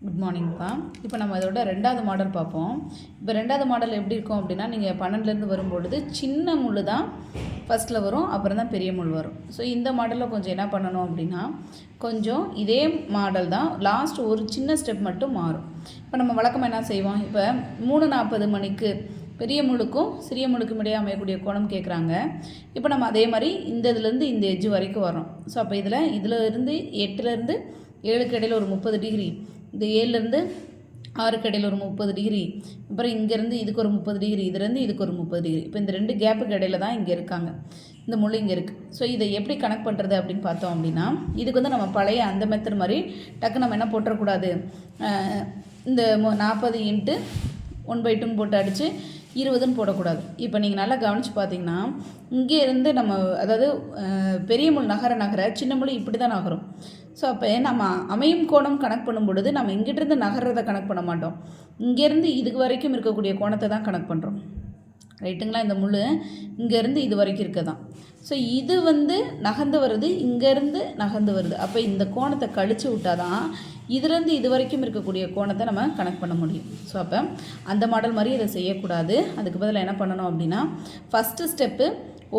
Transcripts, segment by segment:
Good மார்னிங்ப்பா. இப்போ நம்ம இதோட ரெண்டாவது மாடல் பார்ப்போம். இப்போ ரெண்டாவது மாடல் எப்படி இருக்கும் அப்படின்னா, நீங்கள் 12லேருந்து வரும்பொழுது சின்ன முள் தான் ஃபஸ்ட்டில் வரும், அப்புறம் தான் பெரிய முள் வரும். ஸோ இந்த மாடலில் கொஞ்சம் என்ன பண்ணணும் அப்படின்னா, கொஞ்சம் இதே மாடல் தான், லாஸ்ட் ஒரு சின்ன ஸ்டெப் மட்டும் மாறும். இப்போ நம்ம வழக்கமாக என்ன செய்வோம், இப்போ 3:40 மணிக்கு பெரிய முழுக்கும் சிறிய முழுக்கும் இடையே அமையக்கூடிய கோணம் கேட்குறாங்க. இப்போ நம்ம அதே மாதிரி இந்த இதுலேருந்து இந்த எட்ஜ் வரைக்கும் வரோம். ஸோ அப்போ இதில் இருந்து 8லேருந்து 7க்கு இடையில் ஒரு 30 டிகிரி, இந்த 7லேருந்து 6க்கு இடையில் ஒரு 30 டிகிரி, அப்புறம் இங்கேருந்து இதுக்கு ஒரு 30 டிகிரி, இதுலேருந்து இதுக்கு ஒரு 30 டிகிரி. இப்போ இந்த 2 கேப்புக்கு இடையில தான் இங்கே இருக்காங்க, இந்த முள் இங்கே இருக்குது. ஸோ இதை எப்படி கனெக்ட் பண்ணுறது அப்படின்னு பார்த்தோம் அப்படின்னா, இதுக்கு வந்து நம்ம பழைய அந்த மெத்தட் மாதிரி டக்கு நம்ம என்ன போட்டுறக்கூடாது, இந்த 40 × 1/2 போட்டு அடித்து 20ன்னு போடக்கூடாது. இப்போ நீங்கள் நல்லா கவனித்து பார்த்தீங்கன்னா, இங்கே இருந்து நம்ம அதாவது பெரிய முள் நகர சின்ன முள் இப்படி தான் நகரும். ஸோ அப்போ நம்ம அமையும் கோணம் கணக்கு பண்ணும் பொழுது நம்ம இங்கிட்டிருந்து நகர்றதை கணக்கு பண்ண மாட்டோம், இங்கேருந்து இதுக்கு வரைக்கும் இருக்கக்கூடிய கோணத்தை தான் கணக்கு பண்ணுறோம். ரைட்டுங்களா? இந்த முள் இங்கேருந்து இது வரைக்கும் இருக்க தான். ஸோ இது வந்து நகர்ந்து வருது, இங்கேருந்து நகர்ந்து வருது. அப்போ இந்த கோணத்தை கழித்து விட்டால் தான் இதுலேருந்து இது வரைக்கும் இருக்கக்கூடிய கோணத்தை நம்ம கணக்கு பண்ண முடியும். ஸோ அப்போ அந்த மாடல் மாதிரி இதை செய்யக்கூடாது. அதுக்கு பதில் என்ன பண்ணணும் அப்படின்னா, ஃபஸ்ட்டு ஸ்டெப்பு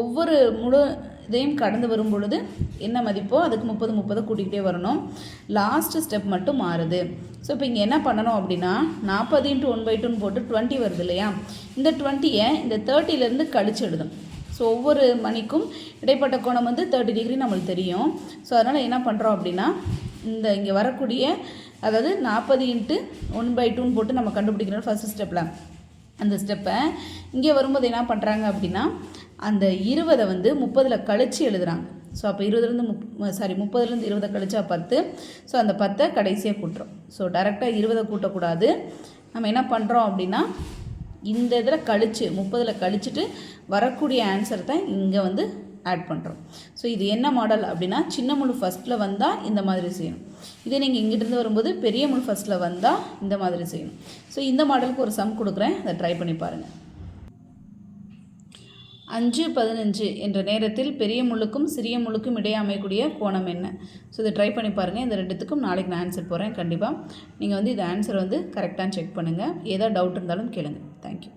ஒவ்வொரு முழு இதையும் கடந்து வரும் பொழுது என்ன மதிப்போ அதுக்கு 30 கூட்டிகிட்டே வரணும். லாஸ்ட்டு ஸ்டெப் மட்டும் மாறுது. ஸோ இப்போ இங்கே என்ன பண்ணணும் அப்படின்னா, 40 × 1/2 போட்டு 20 வருது இல்லையா, இந்த 20யை இந்த 30லேருந்து கழிச்சு எழுதணும். ஸோ ஒவ்வொரு மணிக்கும் இடைப்பட்ட கோணம் வந்து 30 டிகிரி நம்மளுக்கு தெரியும். ஸோ அதனால் என்ன பண்ணுறோம் அப்படின்னா, இந்த இங்கே வரக்கூடிய அதாவது 40 × 1/2 போட்டு நம்ம கண்டுபிடிக்கிறோம் ஃபஸ்ட்டு ஸ்டெப்பில். அந்த ஸ்டெப்பை இங்கே வரும்போது என்ன பண்ணுறாங்க அப்படின்னா, அந்த 20 வந்து 30ல் கழித்து எழுதுகிறாங்க. ஸோ அப்போ 30லேருந்து 20 கழிச்சா 10. ஸோ அந்த 10 கடைசியாக கூட்டுறோம். ஸோ டேரெக்டாக 20 கூட்டக்கூடாது. நம்ம என்ன பண்ணுறோம் அப்படின்னா, இந்த இதில் கழித்து 30ல் கழிச்சுட்டு வரக்கூடிய ஆன்சர் தான் இங்கே வந்து ஆட் பண்ணுறோம். ஸோ இது என்ன மாடல் அப்படின்னா, சின்ன முள் ஃபஸ்ட்டில் வந்தால் இந்த மாதிரி செய்யணும். இதே நீங்கள் இங்கிட்டிருந்து வரும்போது பெரிய முள் ஃபஸ்ட்டில் வந்தால் இந்த மாதிரி செய்யணும். ஸோ இந்த மாடலுக்கு ஒரு சம் கொடுக்குறேன், அதை ட்ரை பண்ணி பாருங்கள். 5:15 என்ற நேரத்தில் பெரிய முள்ளுக்கும் சிறிய முள்ளுக்கும் இடையே அமையக்கூடிய கோணம் என்ன? ஸோ இதை ட்ரை பண்ணி பாருங்கள். இந்த ரெண்டுத்துக்கும் நாளைக்கு நான் ஆன்சர் போகிறேன். கண்டிப்பாக நீங்கள் வந்து இந்த ஆன்சர் வந்து கரெக்டாக செக் பண்ணுங்கள். ஏதாவது டவுட் இருந்தாலும் கேளுங்க. தேங்க்யூ.